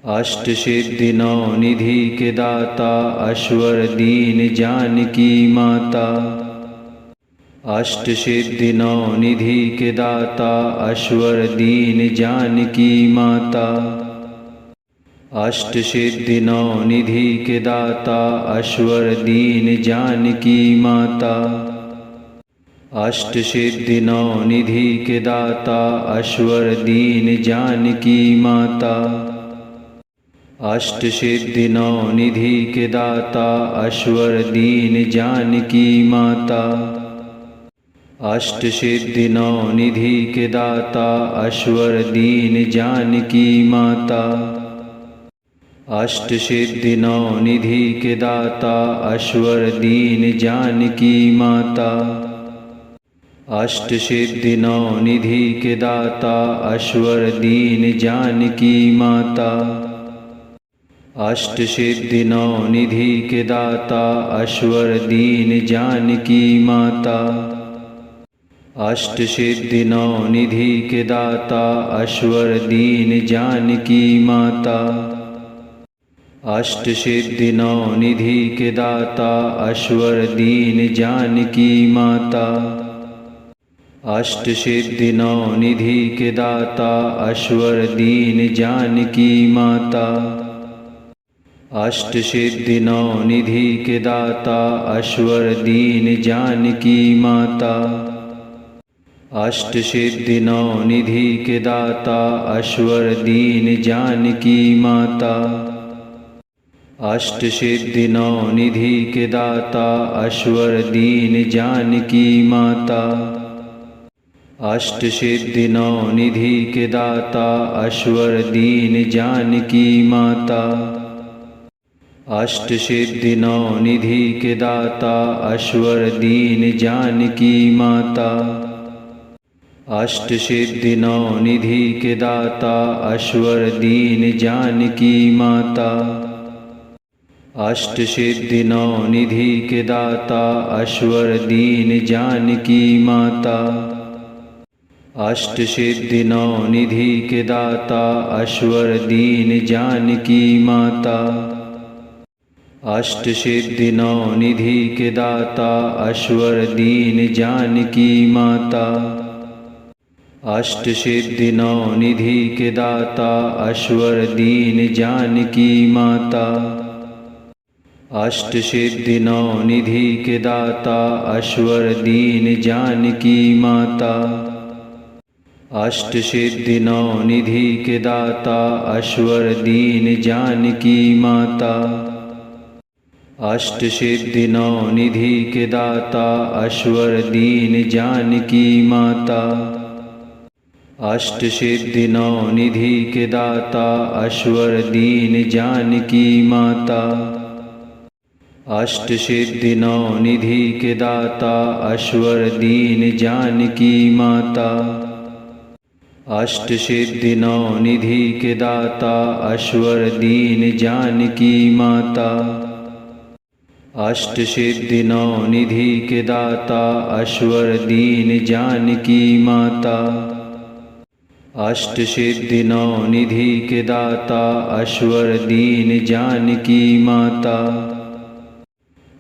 अष्ट सिद्धि नौ निधि के दाता अश्वर दीन जानकी माता। अष्ट सिद्धि नौ निधि के दाता अश्वर दीन जानकी माता। अष्ट सिद्धि नौ निधि के दाता अश्वर दीन जानकी माता। अष्ट सिद्धि नौ निधि के दाता अश्वर दीन जानकी माता। अष्ट सिद्धि नौ निधि के दाता अश्वर दीन जानकी माता। अष्ट सिद्धि नौ निधि के दाता अश्वर दीन जानकी माता। अष्ट सिद्धि नौ निधि के दाता अश्वर दीन जानकी माता। अष्ट सिद्धि नौ निधि के दाता अश्वर दीन जानकी माता। अष्ट सिद्धि नौ निधि के दाता अश्वर दीन जानकी माता। अष्ट सिद्धि नौ निधि के दाता अश्वर दीन जानकी माता। अष्ट सिद्धि नौ निधि के दाता अश्वर दीन जानकी माता। अष्ट सिद्धि नौ निधि के दाता अश्वर दीन जानकी माता। अष्ट सिद्धि नौ निधि के दाता अश्वर दीन जानकी माता। अष्ट सिद्धि नौ निधि के दाता अश्वर दीन जानकी माता। अष्ट सिद्धि नौ निधि के दाता अश्वर दीन जानकी माता। अष्ट सिद्धि नौ निधि के दाता अश्वर दीन जानकी माता। अष्ट सिद्धि नौ निधि के दाता अश्वर दीन जानकी माता। अष्ट सिद्धि नौ निधि के दाता अश्वर दीन जानकी माता। अष्ट सिद्धि नौ निधि के दाता अश्वर दीन जानकी माता। अष्ट सिद्धि नौ निधि के दाता अश्वर दीन जानकी माता। अष्ट सिद्धि नौ निधि के दाता अश्वर दीन जानकी माता। अष्ट सिद्धि नौ निधि के दाता अश्वर दीन जानकी माता। अष्ट सिद्धि नौ निधि के दाता अश्वर दीन जानकी माता। अष्ट सिद्धि नौ निधि के दाता अश्वर दीन जानकी माता। अष्ट सिद्धि नौ निधि के दाता अश्वर दीन जानकी माता। अष्ट सिद्धि नौ निधि के दाता अश्वर दीन जानकी माता। अष्ट सिद्धि नौ निधि के दाता अश्वर दीन जानकी माता। अष्ट सिद्धि नौ निधि के दाता अश्वर दीन जानकी माता। अष्ट सिद्धि नौ निधि के दाता अश्वर दीन जानकी माता। अष्ट सिद्धि नौ निधि के दाता अश्वर दीन जानकी माता।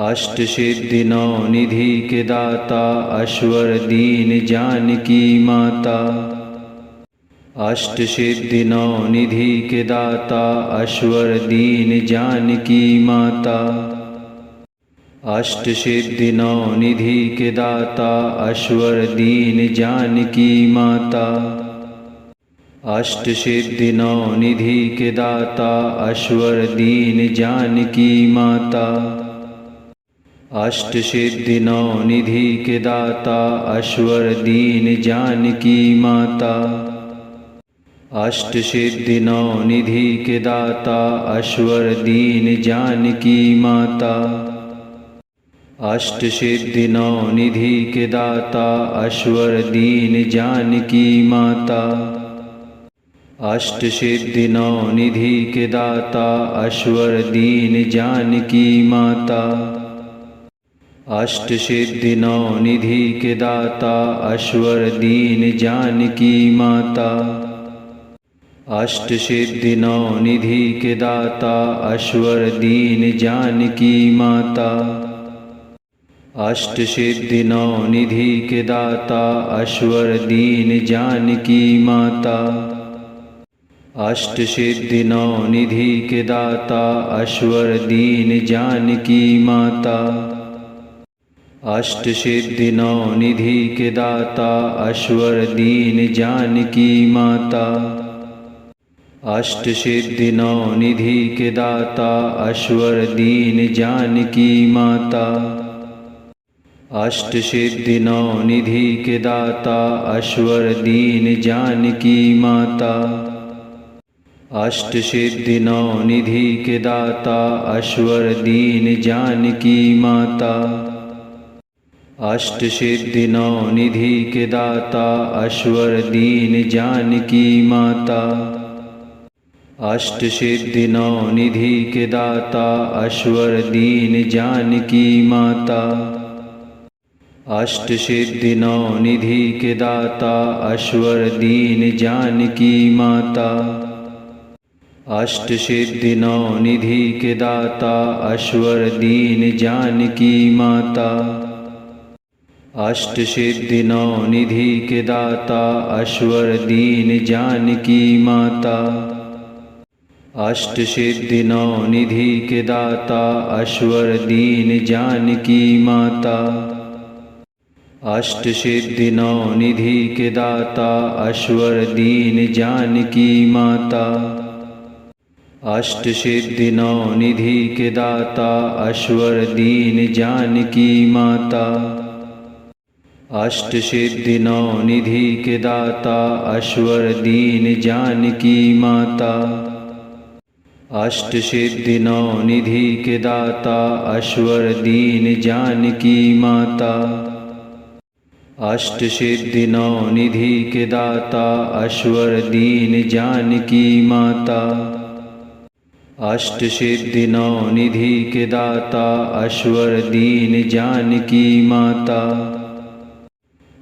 अष्ट सिद्धि नौ निधि के दाता अश्वर दीन जानकी माता। अष्ट सिद्धि नौ निधि के दाता अश्वर दीन जानकी माता। अष्ट सिद्धि नौ निधि के दाता अश्वर दीन जानकी माता। अष्ट सिद्धि नौ निधि के दाता अश्वर दीन जानकी माता। अष्ट सिद्धि नौ निधि के दाता अश्वर दीन जानकी माता। अष्ट सिद्धि नौ निधि के दाता अश्वर दीन जानकी माता। अष्ट सिद्धि नौ निधि के दाता अश्वर दीन जानकी माता। अष्ट सिद्धि नौ निधि के दाता अश्वर दीन जानकी माता। अष्ट सिद्धि नौ निधि के दाता अश्वर दीन जानकी माता। अष्ट सिद्धि नौ निधि के दाता अश्वर दीन जानकी माता। अष्ट सिद्धि नौ निधि के दाता अश्वर दीन जानकी माता। अष्ट सिद्धि नौ निधि के दाता अश्वर दीन जानकी माता। अष्ट सिद्धि नौ निधि के दाता अश्वर दीन जानकी माता। अष्ट सिद्धि नौ निधि के दाता अश्वर दीन जानकी माता। अष्ट सिद्धि नौ निधि के दाता अश्वर दीन जानकी माता। अष्ट सिद्धि नौ निधि के दाता अश्वर दीन जानकी माता। अष्ट सिद्धि नौ निधि के दाता अश्वर दीन जानकी माता। अष्ट सिद्धि नौ निधि के दाता अश्वर दीन जानकी माता। अष्ट सिद्धि नौ निधि के दाता अश्वर दीन जानकी माता। अष्ट सिद्धि नौ निधि के दाता अश्वर दीन जानकी माता। अष्ट सिद्धि नौ निधि के दाता अश्वर दीन जानकी माता। अष्ट सिद्धि नौ निधि के दाता अश्वर दीन जानकी माता। अष्ट सिद्धि नौ निधि के दाता अश्वर दीन जानकी माता। अष्ट सिद्धि नौ निधि के दाता अश्वर दीन जानकी माता। अष्ट सिद्धि नौ निधि के दाता अश्वर दीन जानकी माता। अष्ट सिद्धि नौ निधि के दाता अश्वर दीन जानकी माता। अष्ट सिद्धि नौ निधि के दाता अश्वर दीन जानकी माता। अष्ट सिद्धि नौ निधि के दाता अश्वर दीन जानकी माता। अष्ट सिद्धि नौ निधि के दाता अश्वर दीन जानकी माता।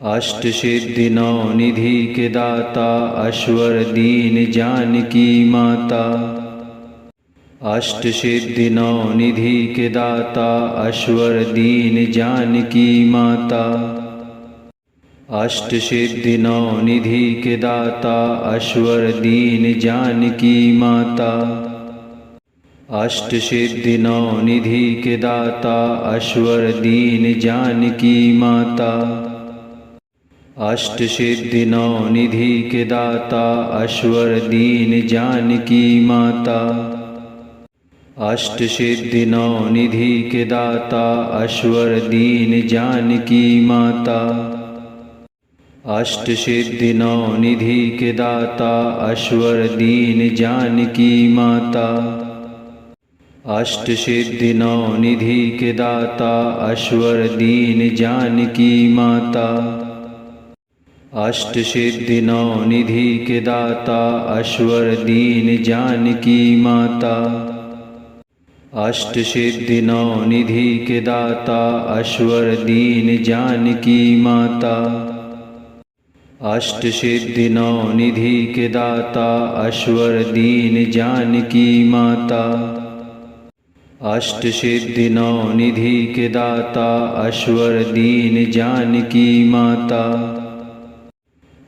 अष्ट सिद्धि नौ निधि के दाता अश्वर दीन जानकी माता। अष्ट सिद्धि नौ निधि के दाता अश्वर दीन जानकी माता। अष्ट सिद्धि नौ निधि के दाता अश्वर दीन जानकी माता। अष्ट सिद्धि नौ निधि के दाता अश्वर दीन जानकी माता। अष्ट सिद्धि नौ निधि के दाता अश्वर दीन जानकी माता। अष्ट सिद्धि नौ निधि के दाता अश्वर दीन जानकी माता। अष्ट सिद्धि नौ निधि के दाता अश्वर दीन जानकी माता। अष्ट सिद्धि नौ निधि के दाता अश्वर दीन जानकी माता। अष्ट सिद्धि नौ निधि के दाता अश्वर दीन जानकी माता। अष्ट सिद्धि नौ निधि के दाता अश्वर दीन जानकी माता। अष्ट सिद्धि नौ निधि के दाता अश्वर दीन जानकी माता।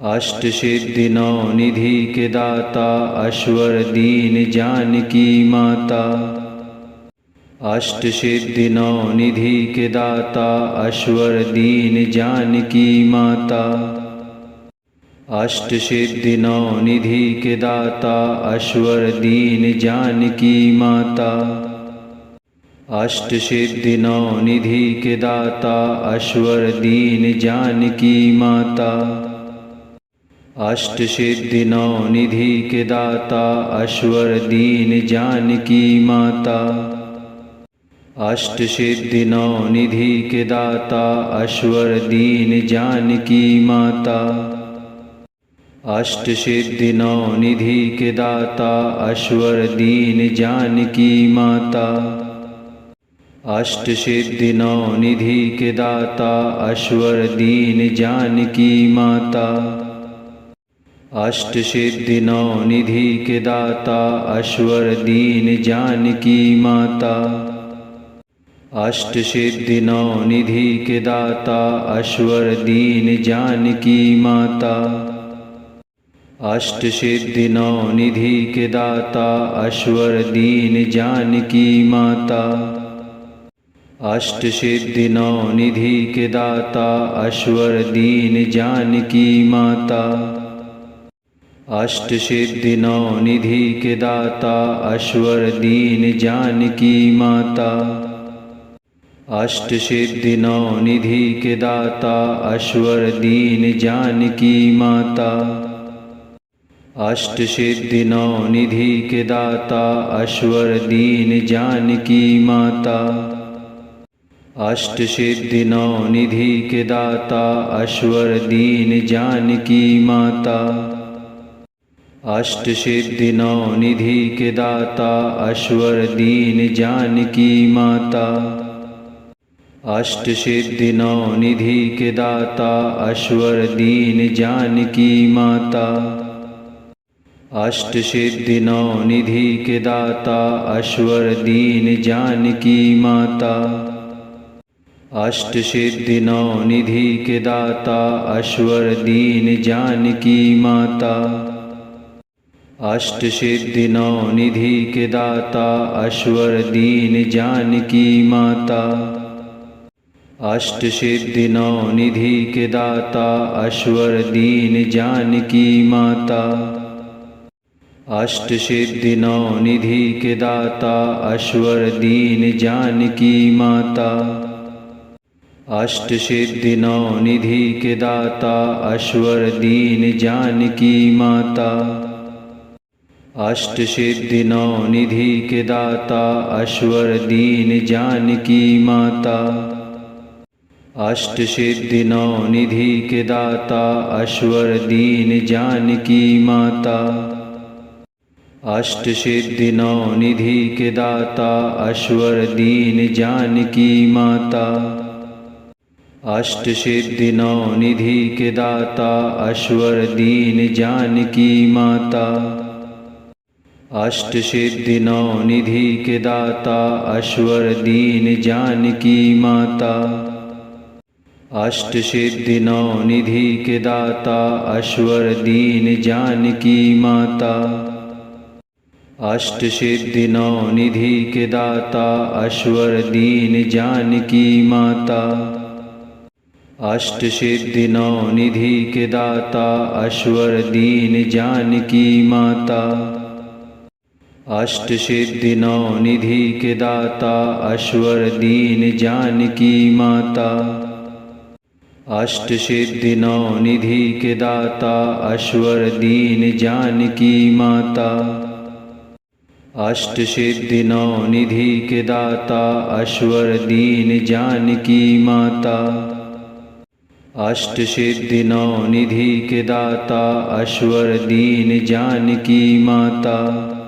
अष्ट सिद्धि नौ निधि के दाता अश्वर दीन जानकी माता। अष्ट सिद्धि नौ निधि के दाता अश्वर दीन जानकी माता। अष्ट सिद्धि नौ निधि के दाता अश्वर दीन जानकी माता। अष्ट सिद्धि नौ निधि के दाता अश्वर दीन जानकी माता। अष्ट सिद्धि नौ निधि के दाता अश्वर दीन जानकी माता। अष्ट सिद्धि नौ निधि के दाता अश्वर दीन जानकी माता। अष्ट सिद्धि नौ निधि के दाता अश्वर दीन जानकी माता। अष्ट सिद्धि नौ निधि के दाता अश्वर दीन जानकी माता। अष्ट सिद्धि नौ निधि के दाता अश्वर दीन जानकी माता। अष्ट सिद्धि नौ निधि के दाता अश्वर दीन जानकी माता। अष्ट सिद्धि नौ निधि के दाता अश्वर दीन जानकी माता। अष्ट सिद्धि नौ निधि के दाता अश्वर दीन जानकी माता। अष्ट सिद्धि नौ निधि के दाता अश्वर दीन जानकी माता। अष्ट सिद्धि नौ निधि के दाता अश्वर दीन जानकी माता। अष्ट सिद्धि नौ निधि के दाता अश्वर दीन जानकी माता। अष्ट सिद्धि नौ निधि के दाता अश्वर दीन जानकी माता। अष्ट सिद्धि नौ निधि के दाता अश्वर दीन जानकी माता। अष्ट सिद्धि नौ निधि के दाता अश्वर दीन जानकी माता। अष्ट सिद्धि नौ निधि के दाता अश्वर दीन जानकी माता। अष्ट सिद्धि नौ निधि के दाता अश्वर दीन जानकी माता। अष्ट सिद्धि नौ निधि के दाता अश्वर दीन जानकी माता। अष्ट सिद्धि नौ निधि के दाता अश्वर दीन जानकी माता। अष्ट सिद्धि नौ निधि के दाता अश्वर दीन जानकी माता। अष्ट सिद्धि नौ निधि के दाता अश्वर दीन जानकी माता। अष्ट सिद्धि नौ निधि के दाता अश्वर दीन जानकी माता। अष्ट सिद्धि नौ निधि के दाता अश्वर दीन जानकी माता। अष्ट सिद्धि नौ निधि के दाता अश्वर दीन जानकी माता। अष्ट सिद्धि नौ निधि के दाता अश्वर दीन जानकी माता। अष्ट सिद्धि नौ निधि के दाता अश्वर दीन जानकी माता। अष्ट सिद्धि नौ निधि के दाता अश्वर दीन जानकी माता। अष्ट सिद्धि नौ निधि के दाता अश्वर दीन जानकी माता। अष्ट सिद्धि नौ निधि के दाता अश्वर दीन जानकी माता। अष्ट सिद्धि नौ निधि के दाता अश्वर दीन जानकी माता। अष्ट सिद्धि नौ निधि के दाता अश्वर दीन जानकी माता। अष्ट सिद्धि नौ निधि के दाता अश्वर दीन जानकी माता। अष्ट सिद्धि नौ निधि के दाता अश्वर दीन जानकी माता।